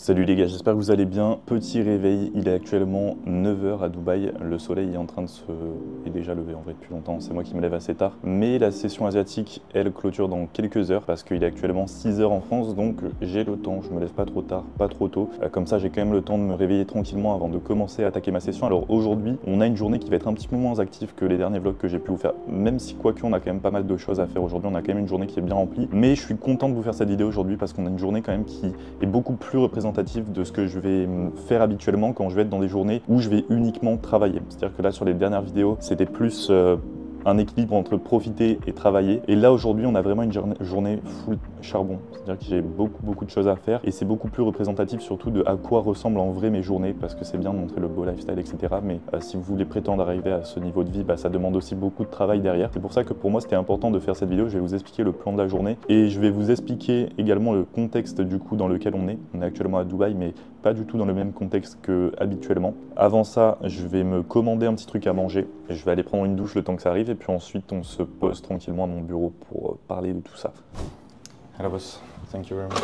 Salut les gars, j'espère que vous allez bien. Petit réveil, il est actuellement 9 h à Dubaï. Le soleil est en train de est déjà levé en vrai depuis longtemps, c'est moi qui me lève assez tard. Mais la session asiatique, elle clôture dans quelques heures parce qu'il est actuellement 6 h en France, donc j'ai le temps, je me lève pas trop tard, pas trop tôt. Comme ça, j'ai quand même le temps de me réveiller tranquillement avant de commencer à attaquer ma session. Alors aujourd'hui, on a une journée qui va être un petit peu moins active que les derniers vlogs que j'ai pu vous faire, même si quoique on a quand même pas mal de choses à faire aujourd'hui, on a quand même une journée qui est bien remplie. Mais je suis content de vous faire cette vidéo aujourd'hui parce qu'on a une journée quand même qui est beaucoup plus représentative de ce que je vais faire habituellement quand je vais être dans des journées où je vais uniquement travailler. C'est-à-dire que là, sur les dernières vidéos, c'était plus un équilibre entre profiter et travailler. Et là, aujourd'hui, on a vraiment une journée full charbon. C'est-à-dire que j'ai beaucoup de choses à faire et c'est beaucoup plus représentatif surtout de à quoi ressemblent en vrai mes journées, parce que c'est bien de montrer le beau lifestyle, etc. Mais si vous voulez prétendre arriver à ce niveau de vie, ça demande aussi beaucoup de travail derrière. C'est pour ça que pour moi, c'était important de faire cette vidéo. Je vais vous expliquer le plan de la journée et je vais vous expliquer également le contexte du coup dans lequel on est. On est actuellement à Dubaï, mais pas du tout dans le même contexte que habituellement. Avant ça, je vais me commander un petit truc à manger et je vais aller prendre une douche le temps que ça arrive et puis ensuite on se pose tranquillement à mon bureau pour parler de tout ça. Hello boss, thank you very much.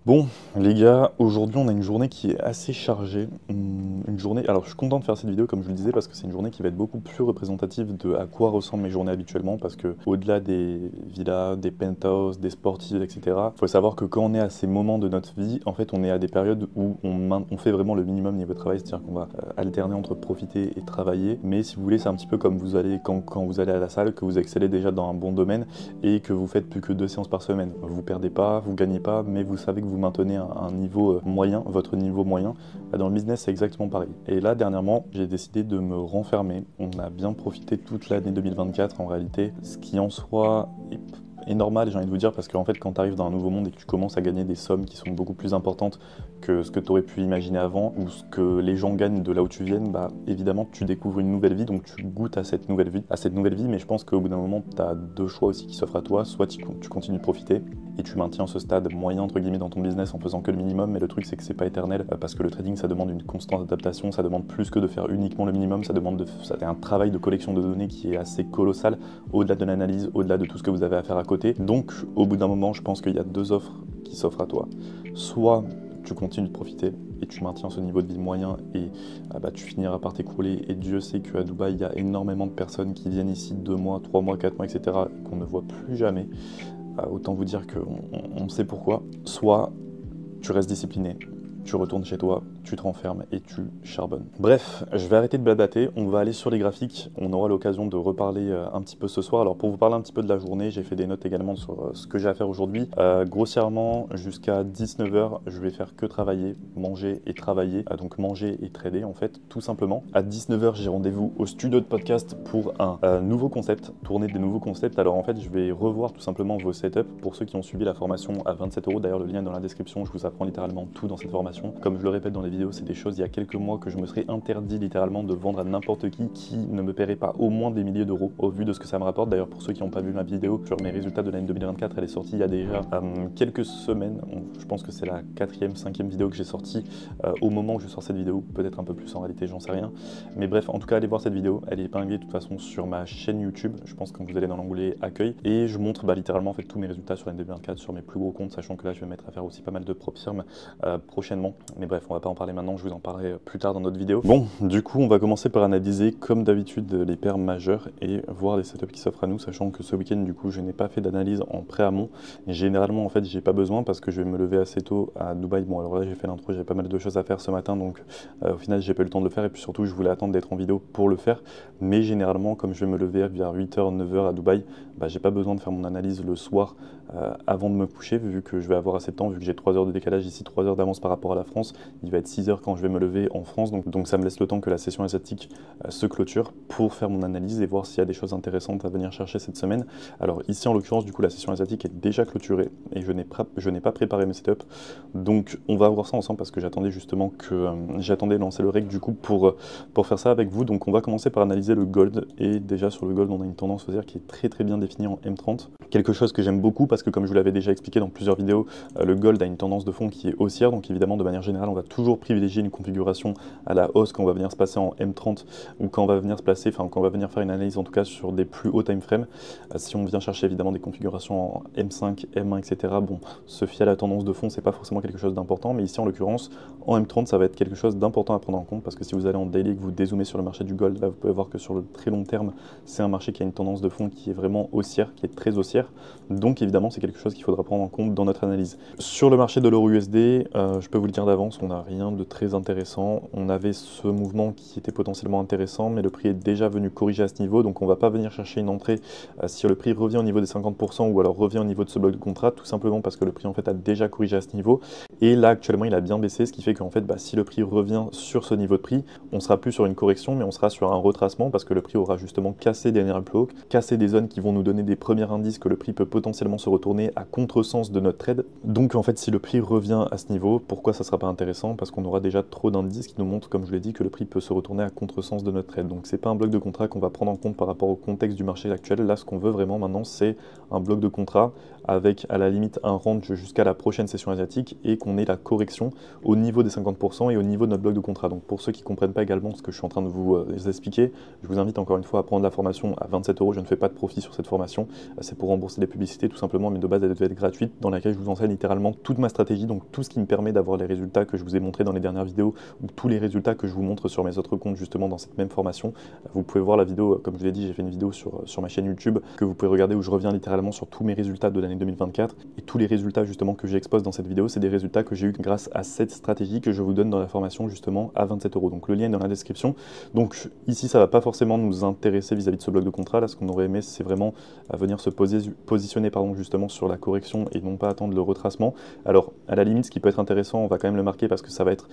Bon les gars, aujourd'hui on a une journée qui est assez chargée, une journée, alors je suis content de faire cette vidéo comme je le disais parce que c'est une journée qui va être beaucoup plus représentative de à quoi ressemblent mes journées habituellement, parce que au-delà des villas, des penthouses, des sportives, etc., il faut savoir que quand on est à ces moments de notre vie, en fait on est à des périodes où on fait vraiment le minimum niveau travail, c'est-à-dire qu'on va alterner entre profiter et travailler, mais si vous voulez c'est un petit peu comme vous allez quand vous allez à la salle, que vous excellez déjà dans un bon domaine et que vous faites plus que 2 séances par semaine. Vous perdez pas, vous gagnez pas, mais vous savez que vous maintenez un niveau moyen, votre niveau moyen. Dans le business, c'est exactement pareil. Et là, dernièrement, j'ai décidé de me renfermer. On a bien profité toute l'année 2024 en réalité, ce qui en soi est normal, j'ai envie de vous dire, parce qu'en fait, quand tu arrives dans un nouveau monde et que tu commences à gagner des sommes qui sont beaucoup plus importantes que ce que tu aurais pu imaginer avant, ou ce que les gens gagnent de là où tu viens, évidemment, tu découvres une nouvelle vie, donc tu goûtes à cette nouvelle vie, mais je pense qu'au bout d'un moment, tu as deux choix aussi qui s'offrent à toi, soit tu continues de profiter, et tu maintiens ce stade moyen, entre guillemets, dans ton business en faisant que le minimum, mais le truc, c'est que c'est pas éternel, parce que le trading, ça demande une constante adaptation, ça demande plus que de faire uniquement le minimum, ça a un travail de collection de données qui est assez colossal, au-delà de l'analyse, au-delà de tout ce que vous avez à faire à côté. Donc, au bout d'un moment, je pense qu'il y a deux offres qui s'offrent à toi. Soit tu continues de profiter et tu maintiens ce niveau de vie moyen et tu finiras par t'écrouler. Et Dieu sait qu'à Dubaï, il y a énormément de personnes qui viennent ici 2 mois, 3 mois, 4 mois, etc. et qu'on ne voit plus jamais. Autant vous dire qu'on sait pourquoi. Soit tu restes discipliné, tu retournes chez toi, tu te renfermes et tu charbonnes. Bref, je vais arrêter de blablater, on va aller sur les graphiques, on aura l'occasion de reparler un petit peu ce soir. Alors pour vous parler un petit peu de la journée, j'ai fait des notes également sur ce que j'ai à faire aujourd'hui. Grossièrement, jusqu'à 19 h, je vais faire que travailler, manger et travailler, donc manger et trader en fait, tout simplement. À 19 h, j'ai rendez-vous au studio de podcast pour un nouveau concept, tourner des nouveaux concepts. Alors en fait, je vais revoir tout simplement vos setups pour ceux qui ont suivi la formation à 27 €. D'ailleurs, le lien est dans la description, je vous apprends littéralement tout dans cette formation. Comme je le répète dans les vidéos, c'est des choses il y a quelques mois que je me serais interdit littéralement de vendre à n'importe qui ne me paierait pas au moins des milliers d'euros au vu de ce que ça me rapporte. D'ailleurs, pour ceux qui n'ont pas vu ma vidéo sur mes résultats de l'année 2024, elle est sortie il y a déjà quelques semaines. Je pense que c'est la 4e, 5e vidéo que j'ai sortie au moment où je sors cette vidéo, peut-être un peu plus en réalité, j'en sais rien. Mais bref, en tout cas, allez voir cette vidéo, elle est épinglée de toute façon sur ma chaîne YouTube. Je pense que quand vous allez dans l'onglet accueil, et je montre littéralement en fait tous mes résultats sur l'année 2024 sur mes plus gros comptes, sachant que là je vais me mettre à faire aussi pas mal de prop firmes prochainement. Mais bref, on va pas en parler maintenant, je vous en parlerai plus tard dans notre vidéo. Bon, du coup, on va commencer par analyser comme d'habitude les paires majeures et voir les setups qui s'offrent à nous, sachant que ce week-end, du coup, je n'ai pas fait d'analyse en pré-amont. Généralement, en fait, j'ai pas besoin parce que je vais me lever assez tôt à Dubaï. Bon, alors là, j'ai fait l'intro, j'ai pas mal de choses à faire ce matin, donc au final, j'ai pas eu le temps de le faire. Et puis surtout, je voulais attendre d'être en vidéo pour le faire. Mais généralement, comme je vais me lever vers 8 h, 9 h à Dubaï, j'ai pas besoin de faire mon analyse le soir avant de me coucher, vu que je vais avoir assez de temps, vu que j'ai 3 heures de décalage ici, 3 heures d'avance par rapport à la France. Il va être 6 h quand je vais me lever en France, donc ça me laisse le temps que la session asiatique se clôture pour faire mon analyse et voir s'il y a des choses intéressantes à venir chercher cette semaine. Alors ici en l'occurrence, du coup, la session asiatique est déjà clôturée et je n'ai pas préparé mes setups, donc on va voir ça ensemble parce que j'attendais justement j'attendais lancer le rec du coup pour faire ça avec vous. Donc on va commencer par analyser le gold, et déjà sur le gold on a une tendance haussière qui est très bien définie en M30, quelque chose que j'aime beaucoup parce que comme je vous l'avais déjà expliqué dans plusieurs vidéos, le gold a une tendance de fond qui est haussière, donc évidemment de manière générale on va toujours privilégier une configuration à la hausse quand on va venir se passer en M30 ou quand on va venir se placer, enfin quand on va venir faire une analyse en tout cas sur des plus hauts time frames. Si on vient chercher évidemment des configurations en M5, M1, etc., bon, se fier à la tendance de fond, c'est pas forcément quelque chose d'important, mais ici en l'occurrence, en M30, ça va être quelque chose d'important à prendre en compte parce que si vous allez en daily et que vous dézoomez sur le marché du gold, là vous pouvez voir que sur le très long terme, c'est un marché qui a une tendance de fond qui est vraiment haussière, qui est très haussière. Donc évidemment, c'est quelque chose qu'il faudra prendre en compte dans notre analyse. Sur le marché de l'euro USD, je peux vous le dire d'avance, on n'a rien de très intéressant. On avait ce mouvement qui était potentiellement intéressant, mais le prix est déjà venu corriger à ce niveau, donc on ne va pas venir chercher une entrée si le prix revient au niveau des 50% ou alors revient au niveau de ce bloc de contrat, tout simplement parce que le prix en fait a déjà corrigé à ce niveau. Et là actuellement, il a bien baissé, ce qui fait qu'en fait, si le prix revient sur ce niveau de prix, on sera plus sur une correction, mais on sera sur un retracement parce que le prix aura justement cassé des nerfs plus hauts, cassé des zones qui vont nous donner des premiers indices que le prix peut potentiellement se retourner à contresens de notre trade. Donc en fait, si le prix revient à ce niveau, pourquoi ça sera pas intéressant? Parce qu'on aura déjà trop d'indices qui nous montrent, comme je l'ai dit, que le prix peut se retourner à contresens de notre trade. Donc c'est pas un bloc de contrat qu'on va prendre en compte par rapport au contexte du marché actuel. Là, ce qu'on veut vraiment maintenant, c'est un bloc de contrat avec à la limite un range jusqu'à la prochaine session asiatique et qu'on ait la correction au niveau des 50% et au niveau de notre bloc de contrat. Donc pour ceux qui ne comprennent pas également ce que je suis en train de vous expliquer, je vous invite encore une fois à prendre la formation à 27 €. Je ne fais pas de profit sur cette formation, c'est pour rembourser les publicités tout simplement, mais de base elle devait être gratuite, dans laquelle je vous enseigne littéralement toute ma stratégie, donc tout ce qui me permet d'avoir les résultats que je vous ai montrés dans les dernières vidéos ou tous les résultats que je vous montre sur mes autres comptes justement dans cette même formation. Vous pouvez voir la vidéo, comme je l'ai dit, j'ai fait une vidéo sur ma chaîne YouTube que vous pouvez regarder où je reviens littéralement sur tous mes résultats de l'année 2024 et tous les résultats justement que j'expose dans cette vidéo, c'est des résultats que j'ai eu grâce à cette stratégie que je vous donne dans la formation justement à 27 €. Donc le lien est dans la description. Donc ici ça va pas forcément nous intéresser vis-à-vis de ce bloc de contrat. Là ce qu'on aurait aimé c'est vraiment venir se positionner justement sur la correction et non pas attendre le retracement. Alors à la limite ce qui peut être intéressant, on va quand même le marquer parce que ça va être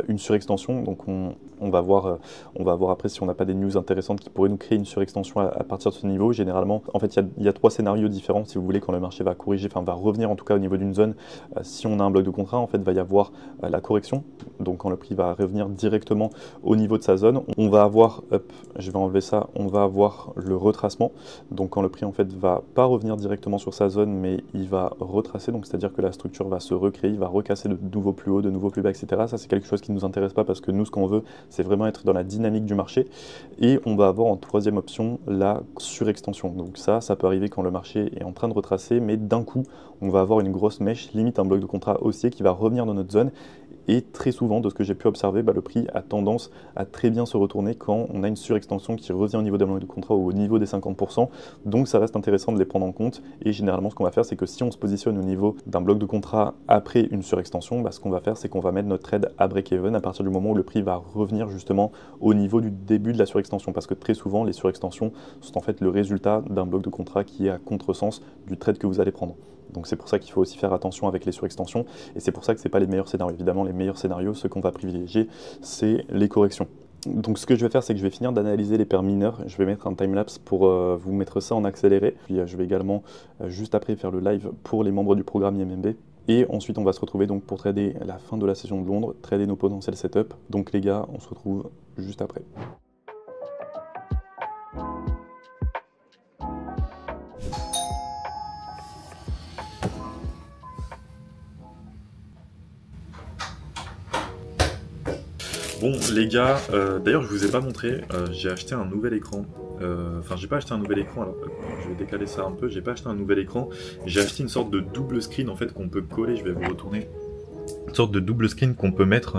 une surextension. Donc on va voir après si on n'a pas des news intéressantes qui pourraient nous créer une surextension à partir de ce niveau. Généralement en fait il y a trois scénarios différents si vous voulez quand le marché va corriger, enfin va revenir en tout cas au niveau d'une zone. Si on a un bloc de contrat en fait va y avoir la correction, donc quand le prix va revenir directement au niveau de sa zone, on va avoir, je vais enlever ça, on va avoir le retracement, donc quand le prix en fait va pas revenir directement sur sa zone mais il va retracer, donc c'est à dire que la structure va se recréer, il va recasser de nouveau plus haut, de nouveau plus bas, etc. Ça c'est quelque chose qui ne nous intéresse pas parce que nous ce qu'on veut c'est vraiment être dans la dynamique du marché. Et on va avoir en troisième option la surextension, donc ça peut arriver quand le marché est en train de retracer mais d'un coup on va avoir une grosse mèche, limite un bloc de contrat haussier qui va revenir dans notre zone. Et très souvent, de ce que j'ai pu observer, le prix a tendance à très bien se retourner quand on a une surextension qui revient au niveau d'un bloc de contrat ou au niveau des 50%. Donc ça reste intéressant de les prendre en compte. Et généralement, ce qu'on va faire, c'est que si on se positionne au niveau d'un bloc de contrat après une surextension, ce qu'on va faire, c'est qu'on va mettre notre trade à break-even à partir du moment où le prix va revenir justement au niveau du début de la surextension. Parce que très souvent, les surextensions sont en fait le résultat d'un bloc de contrat qui est à contresens du trade que vous allez prendre. Donc c'est pour ça qu'il faut aussi faire attention avec les surextensions et c'est pour ça que ce n'est pas les meilleurs scénarios. Évidemment, les meilleurs scénarios, ceux qu'on va privilégier, c'est les corrections. Donc ce que je vais faire, c'est que je vais finir d'analyser les paires mineures. Je vais mettre un timelapse pour vous mettre ça en accéléré. Puis je vais également, juste après, faire le live pour les membres du programme IMMB. Et ensuite, on va se retrouver donc pour trader la fin de la session de Londres, trader nos potentiels setup. Donc les gars, on se retrouve juste après. Bon les gars, d'ailleurs je vous ai pas montré, j'ai acheté un nouvel écran, enfin j'ai pas acheté un nouvel écran, alors je vais décaler ça un peu, j'ai pas acheté un nouvel écran, j'ai acheté une sorte de double screen en fait qu'on peut coller, je vais vous retourner. Une sorte de double screen qu'on peut mettre,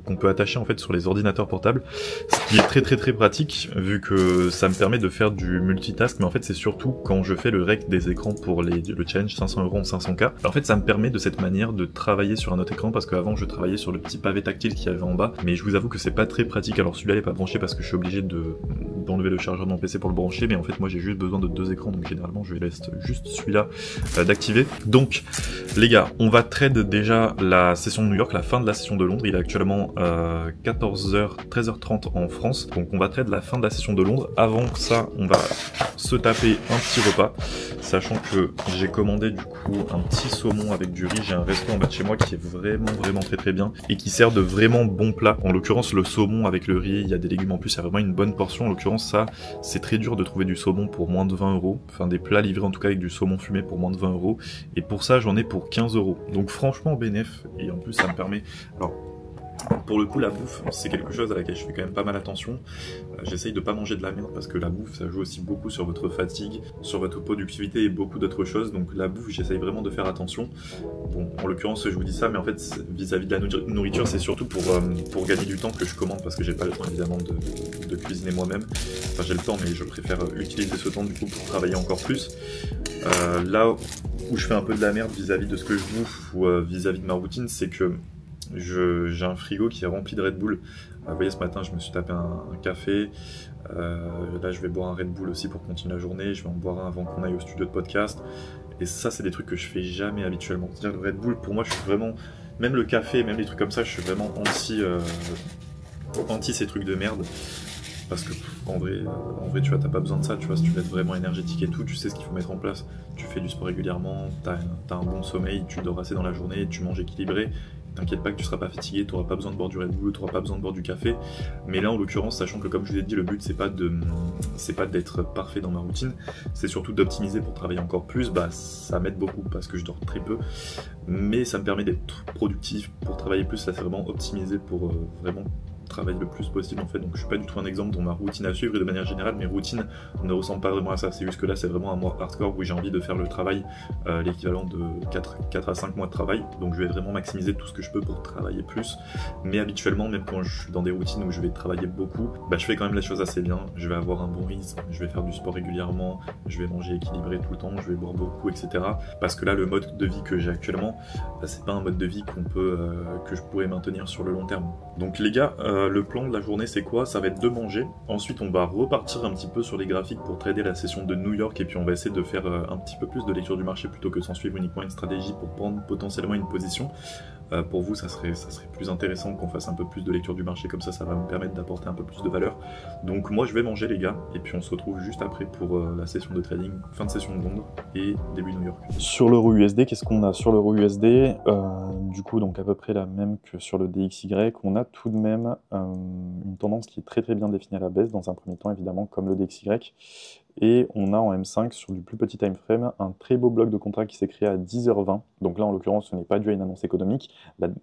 qu'on peut attacher en fait sur les ordinateurs portables, ce qui est très pratique vu que ça me permet de faire du multitask, mais en fait c'est surtout quand je fais le rec des écrans pour le challenge 500 € en 500K. En fait ça me permet de cette manière de travailler sur un autre écran parce qu'avant je travaillais sur le petit pavé tactile qu'il y avait en bas, mais je vous avoue que c'est pas très pratique. Alors celui-là n'est pas branché parce que je suis obligé d'enlever le chargeur de mon PC pour le brancher, mais en fait moi j'ai juste besoin de deux écrans, donc généralement je laisse juste celui-là d'activer. Donc les gars, on va trade déjà la session de New York, la fin de la session de Londres. Il est actuellement 13h30 en France, donc on va trade la fin de la session de Londres. Avant ça, on va se taper un petit repas, sachant que j'ai commandé du coup un petit saumon avec du riz. J'ai un resto en bas de chez moi qui est vraiment très bien et qui sert de vraiment bon plat. En l'occurrence le saumon avec le riz, il y a des légumes en plus, c'est vraiment une bonne portion. En l'occurrence ça, c'est très dur de trouver du saumon pour moins de 20 €, enfin des plats livrés en tout cas avec du saumon fumé pour moins de 20 €, et pour ça j'en ai pour 15 €. Donc franchement bénéf, et en plus ça me permet, alors Pour le coup, la bouffe, c'est quelque chose à laquelle je fais quand même pas mal attention. J'essaye de pas manger de la merde parce que la bouffe, ça joue aussi beaucoup sur votre fatigue, sur votre productivité et beaucoup d'autres choses. Donc la bouffe, j'essaye vraiment de faire attention. Bon, en l'occurrence, je vous dis ça, mais en fait, vis-à-vis de la nourriture, c'est surtout pour gagner du temps que je commande parce que j'ai pas le temps évidemment de cuisiner moi-même. Enfin, j'ai le temps, mais je préfère utiliser ce temps du coup pour travailler encore plus. Là où je fais un peu de la merde vis-à-vis de ce que je bouffe ou vis-à-vis de ma routine, c'est que j'ai un frigo qui est rempli de Red Bull. Vous voyez, ce matin, je me suis tapé un café. Là, je vais boire un Red Bull aussi pour continuer la journée. Je vais en boire un avant qu'on aille au studio de podcast. Et ça, c'est des trucs que je fais jamais habituellement. C'est-à-dire le Red Bull, pour moi, je suis vraiment... Même le café, même les trucs comme ça, je suis vraiment anti ces trucs de merde. Parce que en vrai, tu vois, t'as pas besoin de ça, tu vois, si tu veux être vraiment énergétique et tout, tu sais ce qu'il faut mettre en place. Tu fais du sport régulièrement, t'as un bon sommeil, tu dors assez dans la journée, tu manges équilibré. T'inquiète pas que tu seras pas fatigué, t'auras pas besoin de boire du Red Bull, t'auras pas besoin de boire du café. Mais là, en l'occurrence, sachant que comme je vous l'ai dit, le but c'est pas d'être parfait dans ma routine, c'est surtout d'optimiser pour travailler encore plus. Bah, ça m'aide beaucoup parce que je dors très peu, mais ça me permet d'être productif pour travailler plus. Ça c'est vraiment optimiser pour vraiment travaille le plus possible en fait, donc je suis pas du tout un exemple dans ma routine à suivre et de manière générale mes routines ne ressemblent pas vraiment à ça, c'est juste que là c'est vraiment un mois hardcore où j'ai envie de faire le travail, l'équivalent de 4 à 5 mois de travail, donc je vais vraiment maximiser tout ce que je peux pour travailler plus, mais habituellement même quand je suis dans des routines où je vais travailler beaucoup, bah, je fais quand même les choses assez bien, je vais avoir un bon rythme, je vais faire du sport régulièrement, je vais manger équilibré tout le temps, je vais boire beaucoup, etc. Parce que là le mode de vie que j'ai actuellement, bah, c'est pas un mode de vie que je pourrais maintenir sur le long terme. Donc les gars, le plan de la journée c'est quoi? Ça va être de manger, ensuite on va repartir un petit peu sur les graphiques pour trader la session de New York et puis on va essayer de faire un petit peu plus de lecture du marché plutôt que de s'en suivre uniquement une stratégie pour prendre potentiellement une position. Pour vous ça serait plus intéressant qu'on fasse un peu plus de lecture du marché, comme ça va me permettre d'apporter un peu plus de valeur. Donc moi je vais manger les gars et puis on se retrouve juste après pour la session de trading, fin de session de Londres et début New York. Sur l'euro USD, qu'est-ce qu'on a sur l'euro USD? Du coup donc à peu près la même que sur le DXY, on a tout de même une tendance qui est très bien définie à la baisse dans un premier temps évidemment comme le DXY. Et on a en M5 sur du plus petit time frame un très beau bloc de contrat qui s'est créé à 10h20. Donc là en l'occurrence ce n'est pas dû à une annonce économique.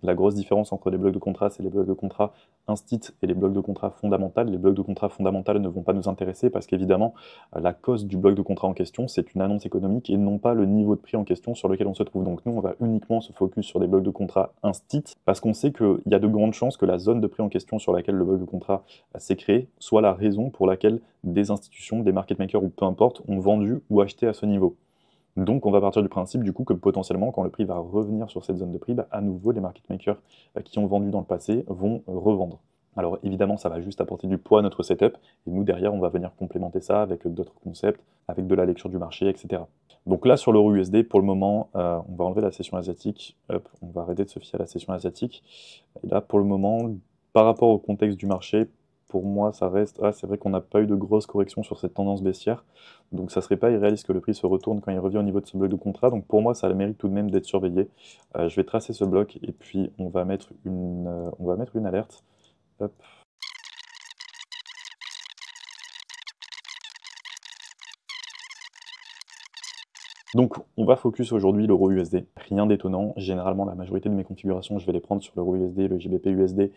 La grosse différence entre les blocs de contrat, c'est les blocs de contrat instit et les blocs de contrat fondamentaux. Les blocs de contrat fondamentaux ne vont pas nous intéresser parce qu'évidemment la cause du bloc de contrat en question c'est une annonce économique et non pas le niveau de prix en question sur lequel on se trouve. Donc nous on va uniquement se focus sur des blocs de contrat instit parce qu'on sait qu'il y a de grandes chances que la zone de prix en question sur laquelle le bloc de contrat s'est créé soit la raison pour laquelle des institutions, des market makers ou peu importe, ont vendu ou acheté à ce niveau. Donc on va partir du principe du coup que potentiellement quand le prix va revenir sur cette zone de prix, bah, à nouveau les market makers qui ont vendu dans le passé vont revendre. Alors évidemment ça va juste apporter du poids à notre setup et nous derrière on va venir complémenter ça avec d'autres concepts, avec de la lecture du marché, etc. Donc là sur l'euro USD pour le moment on va enlever la session asiatique, hop, on va arrêter de se fier à la session asiatique. Et là pour le moment par rapport au contexte du marché, pour moi, ça reste... Ah, c'est vrai qu'on n'a pas eu de grosse correction sur cette tendance baissière, donc ça serait pas irréaliste que le prix se retourne quand il revient au niveau de ce bloc de contrat, donc pour moi, ça mérite tout de même d'être surveillé. Je vais tracer ce bloc, et puis on va mettre une alerte. Hop. Donc on va focus aujourd'hui l'euro USD, rien d'étonnant, généralement la majorité de mes configurations je vais les prendre sur l'euro USD, le GBP USD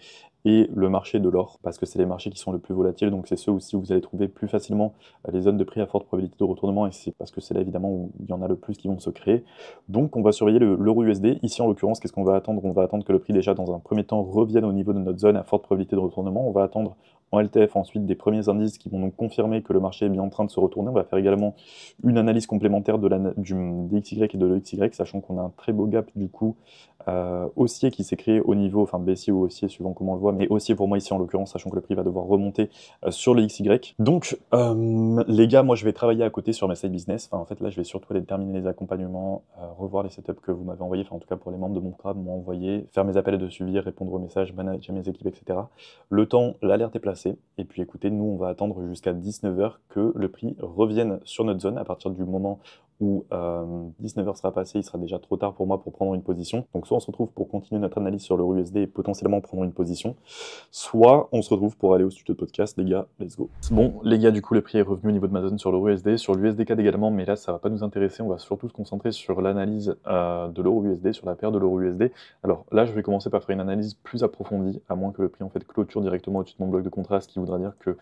et le marché de l'or, parce que c'est les marchés qui sont le plus volatiles, donc c'est ceux aussi où vous allez trouver plus facilement les zones de prix à forte probabilité de retournement, et c'est parce que c'est là évidemment où il y en a le plus qui vont se créer. Donc on va surveiller l'euro USD, ici en l'occurrence qu'est-ce qu'on va attendre? On va attendre que le prix déjà dans un premier temps revienne au niveau de notre zone à forte probabilité de retournement, on va attendre en LTF ensuite des premiers indices qui vont donc confirmer que le marché est bien en train de se retourner. On va faire également une analyse complémentaire du DXY et de l'EXY, sachant qu'on a un très beau gap du coup haussier qui s'est créé au niveau, enfin baissier ou haussier suivant comment on le voit, mais haussier pour moi ici en l'occurrence, sachant que le prix va devoir remonter sur le XY. Donc les gars, moi je vais travailler à côté sur mes side business, enfin en fait là je vais surtout aller terminer les accompagnements, revoir les setups que vous m'avez envoyés, enfin en tout cas pour les membres de mon club m'ont envoyé, faire mes appels de suivi, répondre aux messages, manager mes équipes, etc. Le temps, l'alerte est placée, et puis écoutez, nous on va attendre jusqu'à 19h que le prix revienne sur notre zone à partir du moment où 19h sera passé, il sera déjà trop tard pour moi pour prendre une position. Donc soit on se retrouve pour continuer notre analyse sur l'euro USD et potentiellement prendre une position, soit on se retrouve pour aller au studio de podcast. Les gars, let's go. Bon, les gars, du coup, le prix est revenu au niveau de ma zone sur l'euro USD, sur l'USD CAD également, mais là, ça va pas nous intéresser. On va surtout se concentrer sur l'analyse de l'euro USD, sur la paire de l'euro USD. Alors là, je vais commencer par faire une analyse plus approfondie, à moins que le prix en fait clôture directement au-dessus de mon bloc de contrat, ce qui voudra dire que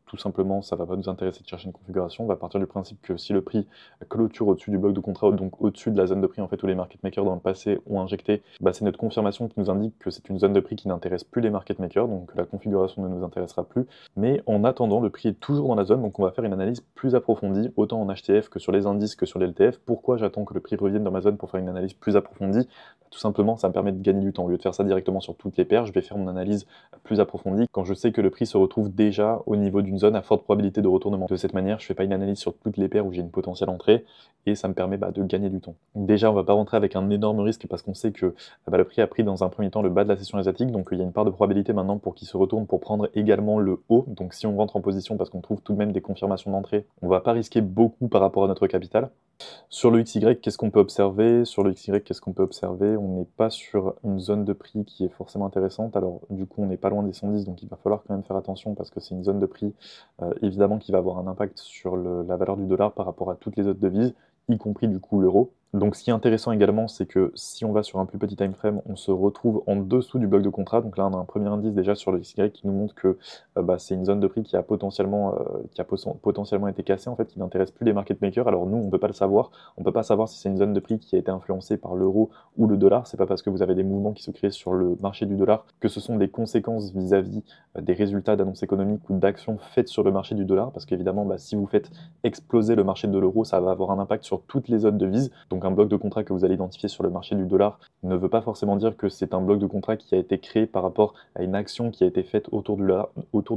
tout simplement, ça va pas nous intéresser de chercher une configuration. On va partir du principe que si le prix clôture au-dessus du bloc de contrat, donc au-dessus de la zone de prix en fait où les market makers dans le passé ont injecté, c'est notre confirmation qui nous indique que c'est une zone de prix qui n'intéresse plus les market makers, donc la configuration ne nous intéressera plus. Mais en attendant, le prix est toujours dans la zone, donc on va faire une analyse plus approfondie, autant en HTF que sur les indices que sur les LTF. Pourquoi j'attends que le prix revienne dans ma zone pour faire une analyse plus approfondie? Tout simplement, ça me permet de gagner du temps. Au lieu de faire ça directement sur toutes les paires, je vais faire mon analyse plus approfondie quand je sais que le prix se retrouve déjà au niveau d'une zone à forte probabilité de retournement. De cette manière, je ne fais pas une analyse sur toutes les paires où j'ai une potentielle entrée et ça me permet de gagner du temps. Déjà, on ne va pas rentrer avec un énorme risque parce qu'on sait que le prix a pris dans un premier temps le bas de la session asiatique, donc il y a une part de probabilité maintenant pour qu'il se retourne pour prendre également le haut. Donc si on rentre en position parce qu'on trouve tout de même des confirmations d'entrée, on ne va pas risquer beaucoup par rapport à notre capital. Sur le XY, qu'est-ce qu'on peut observer? Sur le XY, qu'est-ce qu'on peut observer? On n'est pas sur une zone de prix qui est forcément intéressante. Alors, du coup, on n'est pas loin des 110, donc il va falloir quand même faire attention parce que c'est une zone de prix, évidemment, qui va avoir un impact sur la valeur du dollar par rapport à toutes les autres devises, y compris du coup l'euro. Donc ce qui est intéressant également, c'est que si on va sur un plus petit time frame, on se retrouve en dessous du bloc de contrat. Donc là, on a un premier indice déjà sur le XY qui nous montre que c'est une zone de prix qui a potentiellement été cassée, en fait, qui n'intéresse plus les market makers. Alors nous, on ne peut pas le savoir. On ne peut pas savoir si c'est une zone de prix qui a été influencée par l'euro ou le dollar. C'est pas parce que vous avez des mouvements qui se créent sur le marché du dollar que ce sont des conséquences vis-à-vis des résultats d'annonces économiques ou d'actions faites sur le marché du dollar. Parce qu'évidemment, si vous faites exploser le marché de l'euro, ça va avoir un impact sur toutes les autres devises. Donc un bloc de contrat que vous allez identifier sur le marché du dollar ne veut pas forcément dire que c'est un bloc de contrat qui a été créé par rapport à une action qui a été faite autour du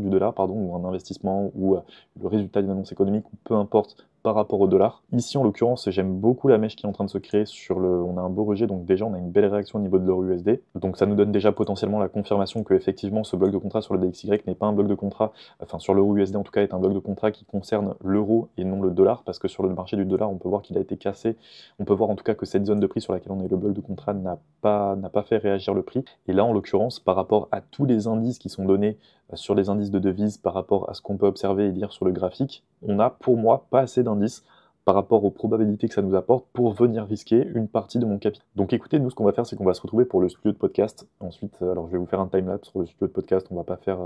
dollar, ou un investissement, ou le résultat d'une annonce économique, ou peu importe, par rapport au dollar. Ici, en l'occurrence, j'aime beaucoup la mèche qui est en train de se créer sur on a un beau rejet, donc déjà on a une belle réaction au niveau de l'euro USD. Donc ça nous donne déjà potentiellement la confirmation que effectivement ce bloc de contrat sur le DXY n'est pas un bloc de contrat, enfin sur l'euro USD en tout cas, est un bloc de contrat qui concerne l'euro et non le dollar, parce que sur le marché du dollar, on peut voir qu'il a été cassé. On peut voir en tout cas que cette zone de prix sur laquelle on est le bloc de contrat n'a pas fait réagir le prix. Et là, en l'occurrence, par rapport à tous les indices qui sont donnés sur les indices de devises, par rapport à ce qu'on peut observer et lire sur le graphique, on n'a pour moi pas assez d'indices par rapport aux probabilités que ça nous apporte pour venir risquer une partie de mon capital. Donc écoutez, nous ce qu'on va faire, c'est qu'on va se retrouver pour le studio de podcast. Ensuite, alors je vais vous faire un timelapse sur le studio de podcast. On va pas faire,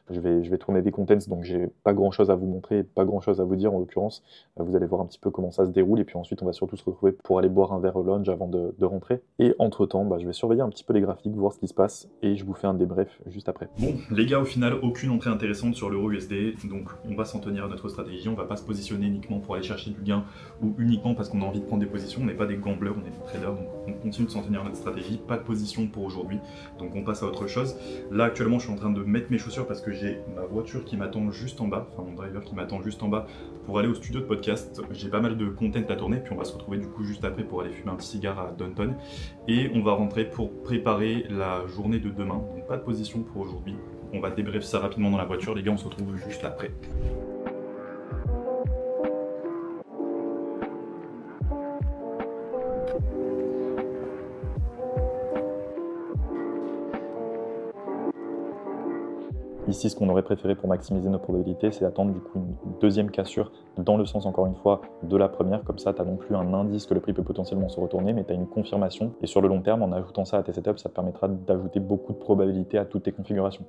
je vais tourner des contents, donc j'ai pas grand chose à vous montrer, pas grand chose à vous dire en l'occurrence. Vous allez voir un petit peu comment ça se déroule et puis ensuite on va surtout se retrouver pour aller boire un verre au lounge avant de rentrer. Et entre temps, je vais surveiller un petit peu les graphiques, voir ce qui se passe et je vous fais un débrief juste après. Bon, les gars, au final, aucune entrée intéressante sur l'euro USD, donc on va s'en tenir à notre stratégie. On va pas se positionner uniquement pour aller chercher du gain ou uniquement parce qu'on a envie de prendre des positions. On n'est pas des gamblers, on est des traders, donc on continue de s'en tenir à notre stratégie. Pas de position pour aujourd'hui, donc on passe à autre chose. Là actuellement je suis en train de mettre mes chaussures parce que j'ai ma voiture qui m'attend juste en bas, enfin mon driver qui m'attend juste en bas pour aller au studio de podcast. J'ai pas mal de content à tourner, puis on va se retrouver du coup juste après pour aller fumer un petit cigare à Downton et on va rentrer pour préparer la journée de demain. Donc pas de position pour aujourd'hui. On va débriefer ça rapidement dans la voiture, les gars, on se retrouve juste après. Ici, ce qu'on aurait préféré pour maximiser nos probabilités, c'est d'attendre du coup une deuxième cassure dans le sens, encore une fois, de la première. Comme ça, tu n'as non plus un indice que le prix peut potentiellement se retourner, mais tu as une confirmation. Et sur le long terme, en ajoutant ça à tes setups, ça te permettra d'ajouter beaucoup de probabilités à toutes tes configurations.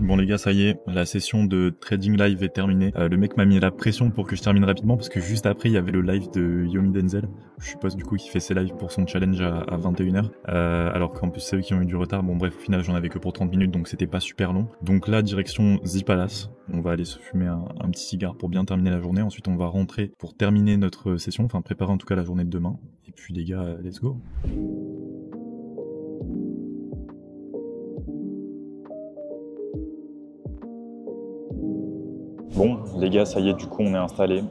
Bon les gars, ça y est, la session de trading live est terminée. Le mec m'a mis la pression pour que je termine rapidement parce que juste après il y avait le live de Yomi Denzel. Je suppose du coup qu'il fait ses lives pour son challenge à 21h. Alors qu'en plus c'est eux qui ont eu du retard. Bon bref, au final j'en avais que pour 30 minutes donc c'était pas super long. Donc là direction The Palace. On va aller se fumer un petit cigare pour bien terminer la journée. Ensuite on va rentrer pour terminer notre session, enfin préparer en tout cas la journée de demain. Et puis les gars, let's go. Bon, les gars, ça y est, du coup, on est installé.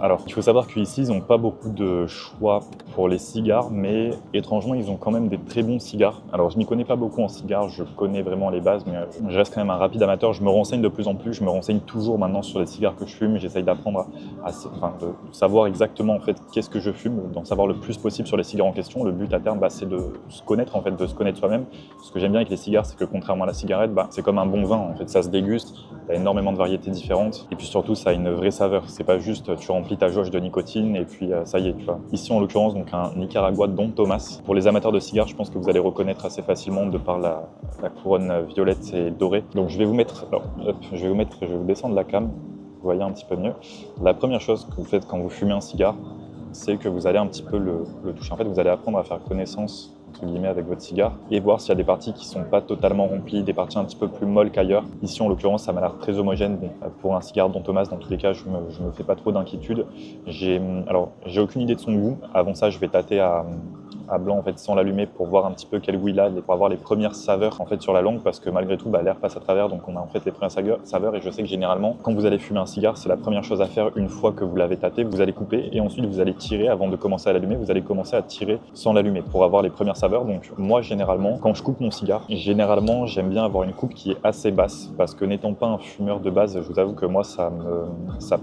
Alors, il faut savoir qu'ici, ils n'ont pas beaucoup de choix pour les cigares, mais étrangement, ils ont quand même des très bons cigares. Alors, je m'y connais pas beaucoup en cigares, je connais vraiment les bases, mais je reste quand même un rapide amateur. Je me renseigne de plus en plus, je me renseigne toujours maintenant sur les cigares que je fume. J'essaye d'apprendre de savoir exactement en fait qu'est-ce que je fume, d'en savoir le plus possible sur les cigares en question. Le but à terme, c'est de se connaître en fait, de se connaître soi-même. Ce que j'aime bien avec les cigares, c'est que contrairement à la cigarette, c'est comme un bon vin. En fait, ça se déguste. Il y a énormément de variétés différentes et puis surtout, ça a une vraie saveur. C'est pas juste tu remplis ta jauge de nicotine et puis ça y est, tu vois. Ici, en l'occurrence, donc un Nicaragua Don Tomás. Pour les amateurs de cigares, je pense que vous allez reconnaître assez facilement de par la couronne violette et dorée. Donc, je vais vous descendre la cam. Vous voyez un petit peu mieux. La première chose que vous faites quand vous fumez un cigare, c'est que vous allez un petit peu le toucher. En fait, vous allez apprendre à faire connaissance entre guillemets avec votre cigare et voir s'il y a des parties qui sont pas totalement remplies, des parties un petit peu plus molles qu'ailleurs. Ici, en l'occurrence, ça m'a l'air très homogène. Bon, pour un cigare Don Tomás, dans tous les cas, je me fais pas trop d'inquiétude. J'ai aucune idée de son goût. Avant ça, je vais tâter à blanc en fait sans l'allumer pour voir un petit peu quel goût il a, pour avoir les premières saveurs en fait sur la langue, parce que malgré tout l'air passe à travers, donc on a en fait les premières saveurs. Et je sais que généralement quand vous allez fumer un cigare, c'est la première chose à faire une fois que vous l'avez tâté. Vous allez couper et ensuite vous allez tirer avant de commencer à l'allumer. Vous allez commencer à tirer sans l'allumer pour avoir les premières saveurs. Donc moi généralement quand je coupe mon cigare, j'aime bien avoir une coupe qui est assez basse, parce que n'étant pas un fumeur de base, je vous avoue que moi ça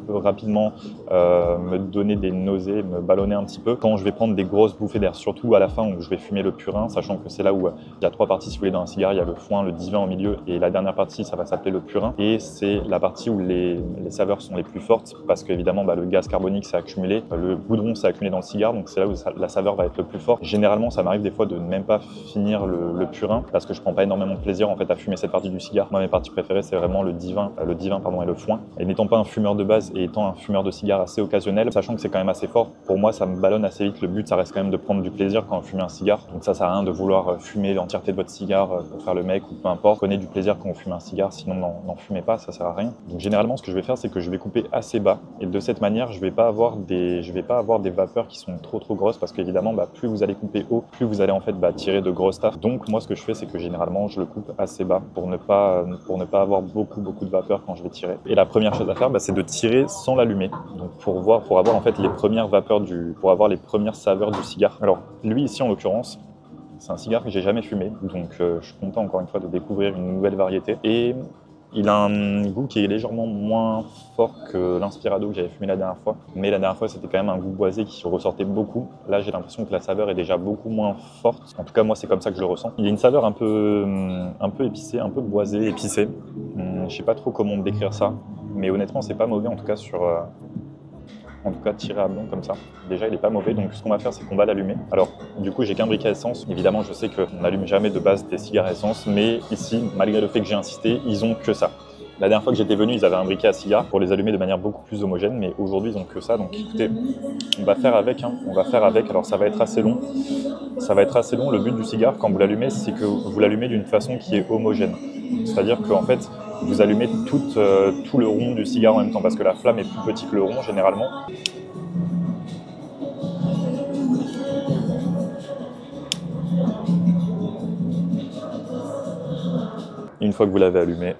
peut rapidement me donner des nausées, me ballonner un petit peu quand je vais prendre des grosses bouffées d'air, surtout à la fin où je vais fumer le purin, sachant que c'est là où il y a 3 parties si vous voulez dans un cigare. Il y a le foin, le divin au milieu et la dernière partie, ça va s'appeler le purin, et c'est la partie où les saveurs sont les plus fortes, parce qu'évidemment le gaz carbonique s'est accumulé, le goudron s'est accumulé dans le cigare, donc c'est là où la saveur va être le plus forte. Généralement ça m'arrive des fois de ne même pas finir le purin, parce que je prends pas énormément de plaisir en fait à fumer cette partie du cigare. Moi mes parties préférées c'est vraiment le divin et le foin, et n'étant pas un fumeur de base et étant un fumeur de cigare assez occasionnel, sachant que c'est quand même assez fort, pour moi ça me ballonne assez vite. Le but ça reste quand même de prendre du plaisir quand on fume un cigare, donc ça sert à rien de vouloir fumer l'entièreté de votre cigare pour faire le mec ou peu importe. Prenez du plaisir quand on fume un cigare, sinon n'en fumez pas, ça sert à rien. Donc généralement ce que je vais faire c'est que je vais couper assez bas, et de cette manière je vais pas avoir des vapeurs qui sont trop grosses, parce qu'évidemment plus vous allez couper haut, plus vous allez en fait tirer de grosses taffes. Donc moi ce que je fais c'est que généralement je le coupe assez bas pour ne pas avoir beaucoup de vapeur quand je vais tirer. Et la première chose à faire c'est de tirer sans l'allumer, donc pour avoir en fait les premières vapeurs pour avoir les premières saveurs du cigare. Alors lui ici en l'occurrence c'est un cigare que j'ai jamais fumé, donc je suis content encore une fois de découvrir une nouvelle variété, et il a un goût qui est légèrement moins fort que l'Inspirado que j'avais fumé la dernière fois, mais la dernière fois c'était quand même un goût boisé qui ressortait beaucoup. Là j'ai l'impression que la saveur est déjà beaucoup moins forte, en tout cas moi c'est comme ça que je le ressens. Il y a une saveur un peu épicée, un peu boisée, épicée. Je sais pas trop comment décrire ça, mais honnêtement c'est pas mauvais, en tout cas tiré à blanc comme ça. Déjà il est pas mauvais, donc ce qu'on va faire c'est qu'on va l'allumer. Alors du coup j'ai qu'un briquet à essence, évidemment je sais qu'on n'allume jamais de base des cigares à essence, mais ici malgré le fait que j'ai insisté, ils ont que ça. La dernière fois que j'étais venu, ils avaient un briquet à cigares pour les allumer de manière beaucoup plus homogène, mais aujourd'hui ils ont que ça, donc écoutez, on va faire avec. Alors ça va être assez long. Le but du cigare quand vous l'allumez, c'est que vous l'allumez d'une façon qui est homogène. C'est-à-dire qu'en fait, vous allumez tout le rond du cigare en même temps, parce que la flamme est plus petite que le rond généralement. Une fois que vous l'avez allumé,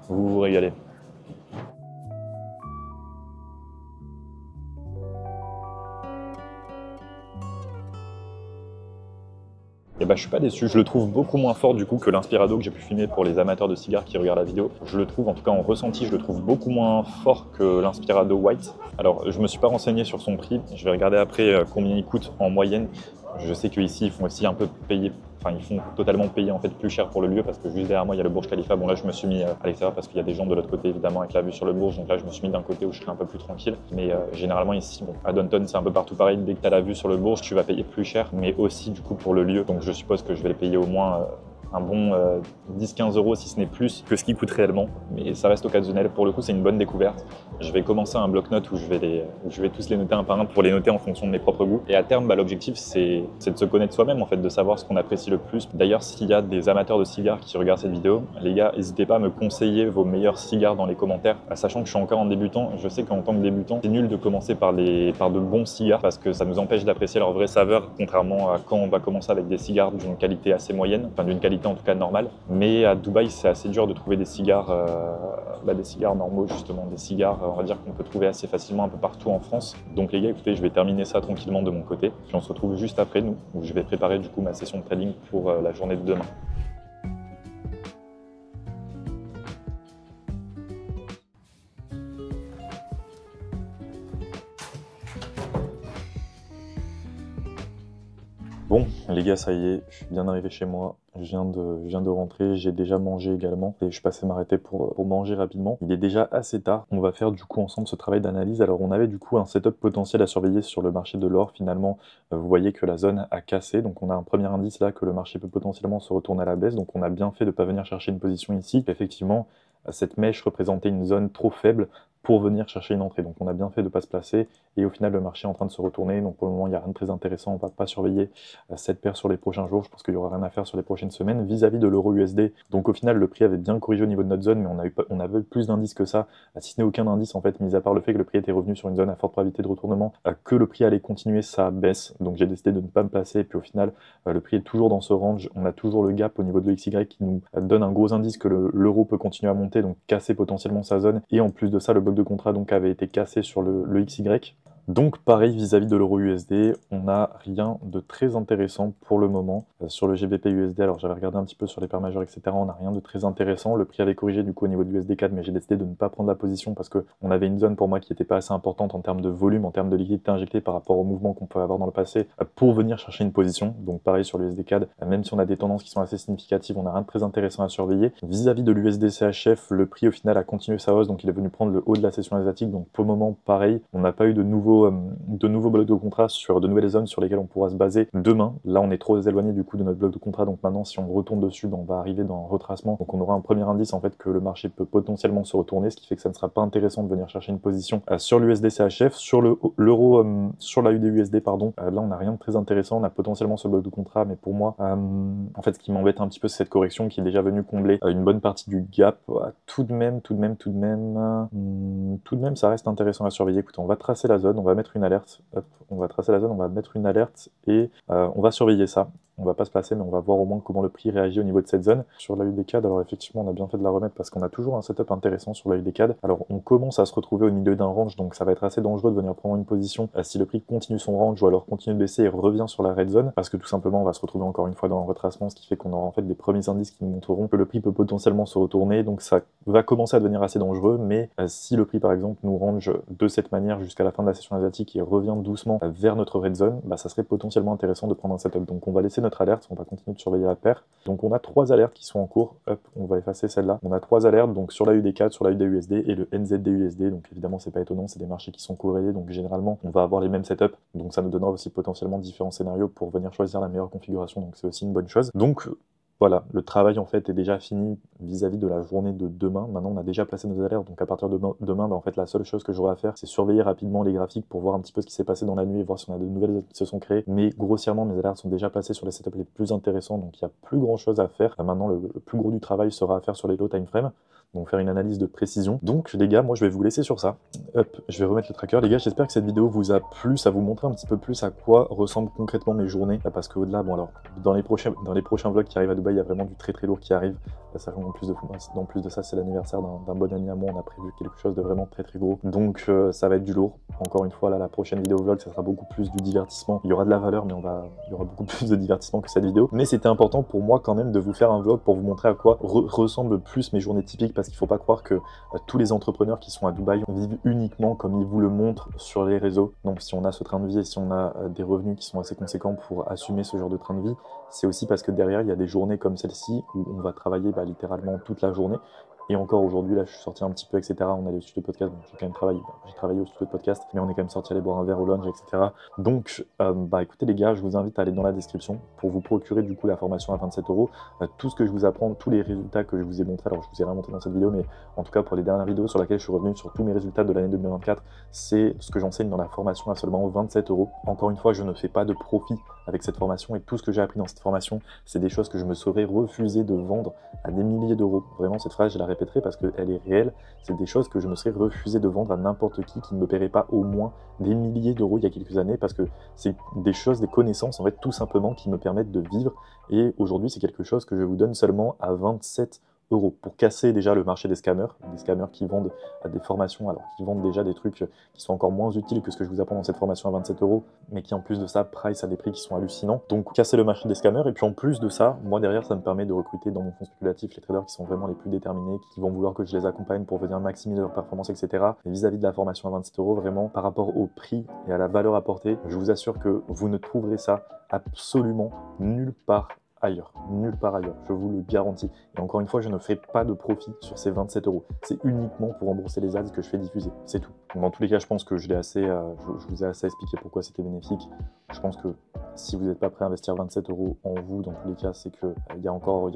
vous vous régalez. Et je suis pas déçu, je le trouve beaucoup moins fort du coup que l'Inspirado que j'ai pu fumer. Pour les amateurs de cigares qui regardent la vidéo, je le trouve, en tout cas en ressenti, je le trouve beaucoup moins fort que l'Inspirado White. Alors je me suis pas renseigné sur son prix, je vais regarder après combien il coûte en moyenne. Je sais qu'ici ils font aussi un peu payer, ils font totalement payer en fait plus cher pour le lieu, parce que juste derrière moi il y a le Burj Khalifa. Bon là je me suis mis à l'extérieur parce qu'il y a des gens de l'autre côté évidemment avec la vue sur le Burj, donc là je me suis mis d'un côté où je serai un peu plus tranquille. Mais généralement ici, à Downtown c'est un peu partout pareil, dès que tu as la vue sur le Burj tu vas payer plus cher, mais aussi du coup pour le lieu, donc je suppose que je vais le payer au moins un bon 10-15 € si ce n'est plus que ce qui coûte réellement, mais ça reste occasionnel. Pour le coup c'est une bonne découverte. Je vais commencer un bloc-notes où je vais tous les noter un par un pour les noter en fonction de mes propres goûts, et à terme l'objectif c'est de se connaître soi-même en fait, de savoir ce qu'on apprécie le plus. D'ailleurs s'il y a des amateurs de cigares qui regardent cette vidéo, les gars n'hésitez pas à me conseiller vos meilleurs cigares dans les commentaires, sachant que je suis encore en débutant. Je sais qu'en tant que débutant c'est nul de commencer par de bons cigares, parce que ça nous empêche d'apprécier leur vraie saveur, contrairement à quand on va commencer avec des cigares d'une qualité assez moyenne, d'une qualité quantité en tout cas normale. Mais à Dubaï, c'est assez dur de trouver des cigares normaux justement, des cigares on va dire qu'on peut trouver assez facilement un peu partout en France. Donc les gars, écoutez, je vais terminer ça tranquillement de mon côté, puis on se retrouve juste après nous, où je vais préparer du coup ma session de trading pour la journée de demain. Bon, les gars, ça y est, je suis bien arrivé chez moi. Je viens de rentrer, j'ai déjà mangé également et je passais m'arrêter pour manger rapidement. Il est déjà assez tard. On va faire du coup ensemble ce travail d'analyse. Alors on avait du coup un setup potentiel à surveiller sur le marché de l'or. Finalement, vous voyez que la zone a cassé. Donc on a un premier indice là que le marché peut potentiellement se retourner à la baisse. Donc on a bien fait de ne pas venir chercher une position ici. Effectivement, cette mèche représentait une zone trop faible pour venir chercher une entrée. Donc on a bien fait de ne pas se placer et au final le marché est en train de se retourner. Donc pour le moment il n'y a rien de très intéressant, on ne va pas surveiller cette paire sur les prochains jours. Je pense qu'il n'y aura rien à faire sur les prochaines semaines. Vis-à-vis de l'euro USD, donc au final le prix avait bien corrigé au niveau de notre zone, mais on avait plus d'indices que ça, si ce n'est aucun indice en fait, mis à part le fait que le prix était revenu sur une zone à forte probabilité de retournement, que le prix allait continuer sa baisse. Donc j'ai décidé de ne pas me placer et puis au final le prix est toujours dans ce range. On a toujours le gap au niveau de l'XY qui nous donne un gros indice que l'euro peut continuer à monter, donc casser potentiellement sa zone. Et en plus de ça, le bloc de contrat donc avait été cassé sur le XY. Donc pareil vis-à-vis de l'euro USD, on n'a rien de très intéressant pour le moment. Sur le GBP USD, alors j'avais regardé un petit peu sur les paires majeures, etc. On n'a rien de très intéressant. Le prix avait corrigé du coup au niveau du USD 4, mais j'ai décidé de ne pas prendre la position parce qu'on avait une zone pour moi qui n'était pas assez importante en termes de volume, en termes de liquidité injectée par rapport au mouvement qu'on peut avoir dans le passé pour venir chercher une position. Donc pareil sur le USD 4, même si on a des tendances qui sont assez significatives, on n'a rien de très intéressant à surveiller. Vis-à-vis de l'USD CHF, le prix au final a continué sa hausse, donc il est venu prendre le haut de la session asiatique. Donc pour le moment, pareil, on n'a pas eu de nouveaux blocs de contrat sur de nouvelles zones sur lesquelles on pourra se baser demain. Là, on est trop éloigné du coup de notre bloc de contrat, donc maintenant, si on retourne dessus, on va arriver dans un retracement. Donc on aura un premier indice en fait que le marché peut potentiellement se retourner, ce qui fait que ça ne sera pas intéressant de venir chercher une position sur l'USD CHF, sur l'euro, sur la UDUSD, pardon. Là, on n'a rien de très intéressant. On a potentiellement ce bloc de contrat, mais pour moi, en fait, ce qui m'embête un petit peu, c'est cette correction qui est déjà venue combler une bonne partie du gap. Tout de même, ça reste intéressant à surveiller. Écoutez, on va tracer la zone, on va mettre une alerte. Hop, on va tracer la zone, on va mettre une alerte et on va surveiller ça. On va pas se placer, mais on va voir au moins comment le prix réagit au niveau de cette zone. Sur la UDCAD, alors effectivement, on a bien fait de la remettre parce qu'on a toujours un setup intéressant sur la UDCAD. Alors, on commence à se retrouver au milieu d'un range, donc ça va être assez dangereux de venir prendre une position si le prix continue son range ou alors continue de baisser et revient sur la red zone, parce que tout simplement, on va se retrouver encore une fois dans un retracement, ce qui fait qu'on aura en fait des premiers indices qui nous montreront que le prix peut potentiellement se retourner. Donc, ça va commencer à devenir assez dangereux, mais si le prix, par exemple, nous range de cette manière jusqu'à la fin de la session asiatique et revient doucement vers notre red zone, ça serait potentiellement intéressant de prendre un setup. Donc, on va laisser notre alerte, on va continuer de surveiller la paire. Donc on a 3 alertes qui sont en cours. Hop, on va effacer celle-là. On a 3 alertes, donc sur la UD4, sur la UDUSD et le NZDUSD. Donc évidemment, c'est pas étonnant, c'est des marchés qui sont corrélés, donc généralement, on va avoir les mêmes setups. Donc ça nous donnera aussi potentiellement différents scénarios pour venir choisir la meilleure configuration. Donc c'est aussi une bonne chose. Donc voilà, le travail en fait est déjà fini vis-à-vis de la journée de demain. Maintenant, on a déjà placé nos alertes, donc à partir de demain, en fait, la seule chose que j'aurai à faire, c'est surveiller rapidement les graphiques pour voir un petit peu ce qui s'est passé dans la nuit et voir si on a de nouvelles qui se sont créées. Mais grossièrement, mes alertes sont déjà placées sur les setups les plus intéressants, donc il n'y a plus grand-chose à faire. Maintenant, le plus gros du travail sera à faire sur les low time frames. Donc faire une analyse de précision. Donc les gars, moi je vais vous laisser sur ça. Hop, je vais remettre le tracker. Les gars, j'espère que cette vidéo vous a plu, ça vous montrer un petit peu plus à quoi ressemblent concrètement mes journées. Parce qu'au-delà, bon alors, dans les prochains vlogs qui arrivent à Dubaï, il y a vraiment du très lourd qui arrive. Sachant qu'en plus de ça, c'est l'anniversaire d'un bon ami à moi, on a prévu quelque chose de vraiment très gros. Donc ça va être du lourd. Encore une fois, là, la prochaine vidéo vlog, ça sera beaucoup plus du divertissement. Il y aura de la valeur, mais il y aura beaucoup plus de divertissement que cette vidéo. Mais c'était important pour moi quand même de vous faire un vlog pour vous montrer à quoi ressemblent plus mes journées typiques, parce qu'il ne faut pas croire que tous les entrepreneurs qui sont à Dubaï vivent uniquement comme ils vous le montrent sur les réseaux. Donc si on a ce train de vie et si on a des revenus qui sont assez conséquents pour assumer ce genre de train de vie, c'est aussi parce que derrière, il y a des journées comme celle-ci où on va travailler littéralement toute la journée. Et encore aujourd'hui, là, je suis sorti un petit peu, etc. On allait au studio de podcast, donc j'ai quand même travaillé. J'ai travaillé au studio de podcast, mais on est quand même sorti aller boire un verre au lunch, etc. Donc, écoutez les gars, je vous invite à aller dans la description pour vous procurer du coup la formation à 27 €. Tout ce que je vous apprends, tous les résultats que je vous ai montrés, alors je vous ai rien montré dans cette vidéo, mais en tout cas pour les dernières vidéos sur lesquelles je suis revenu sur tous mes résultats de l'année 2024, c'est ce que j'enseigne dans la formation à seulement 27 €. Encore une fois, je ne fais pas de profit avec cette formation et tout ce que j'ai appris dans cette formation, c'est des choses que je me serais refusé de vendre à des milliers d'euros. Vraiment, cette phrase, je la répète répéterai parce qu'elle est réelle. C'est des choses que je me serais refusé de vendre à n'importe qui ne me paierait pas au moins des milliers d'euros il y a quelques années, parce que c'est des choses, des connaissances, en fait, tout simplement, qui me permettent de vivre. Et aujourd'hui, c'est quelque chose que je vous donne seulement à 27 euros pour casser déjà le marché des scammers qui vendent des formations, alors qui vendent déjà des trucs qui sont encore moins utiles que ce que je vous apprends dans cette formation à 27 euros, mais qui en plus de ça price à des prix qui sont hallucinants. Donc casser le marché des scammers, et puis en plus de ça, moi derrière, ça me permet de recruter dans mon fonds spéculatif les traders qui sont vraiment les plus déterminés, qui vont vouloir que je les accompagne pour venir maximiser leur performance, etc. Et vis-à-vis de la formation à 27 euros, vraiment par rapport au prix et à la valeur apportée, je vous assure que vous ne trouverez ça absolument nulle part ailleurs, nulle part ailleurs, je vous le garantis. Et encore une fois, je ne fais pas de profit sur ces 27 euros. C'est uniquement pour rembourser les ads que je fais diffuser, c'est tout. Donc, dans tous les cas, je pense que je vous ai assez expliqué pourquoi c'était bénéfique. Je pense que si vous n'êtes pas prêt à investir 27 euros en vous, dans tous les cas, c'est que vous avez encore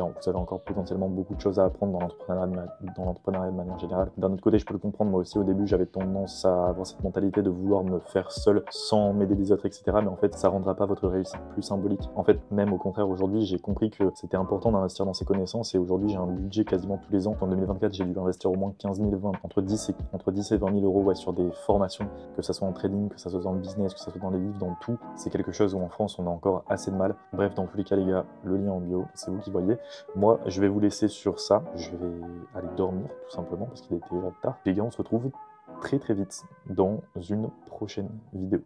potentiellement beaucoup de choses à apprendre dans l'entrepreneuriat de manière générale. D'un autre côté, je peux le comprendre, moi aussi au début, j'avais tendance à avoir cette mentalité de vouloir me faire seul sans m'aider des autres, etc. Mais en fait, ça rendra pas votre réussite plus symbolique. En fait, même au contraire, aujourd'hui, j'ai compris que c'était important d'investir dans ses connaissances, et aujourd'hui, j'ai un budget quasiment tous les ans. En 2024, j'ai dû investir au moins 15 000, entre 10 et 20 000 euros sur des formations, que ça soit en trading, que ça soit dans le business, que ça soit dans les livres, dans tout. C'est quelque chose où en France, on a encore assez de mal. Bref, dans tous les cas, les gars, le lien en bio, c'est vous qui voyez. Moi, je vais vous laisser sur ça. Je vais aller dormir, tout simplement, parce qu'il était déjà tard. Les gars, on se retrouve très très vite dans une prochaine vidéo.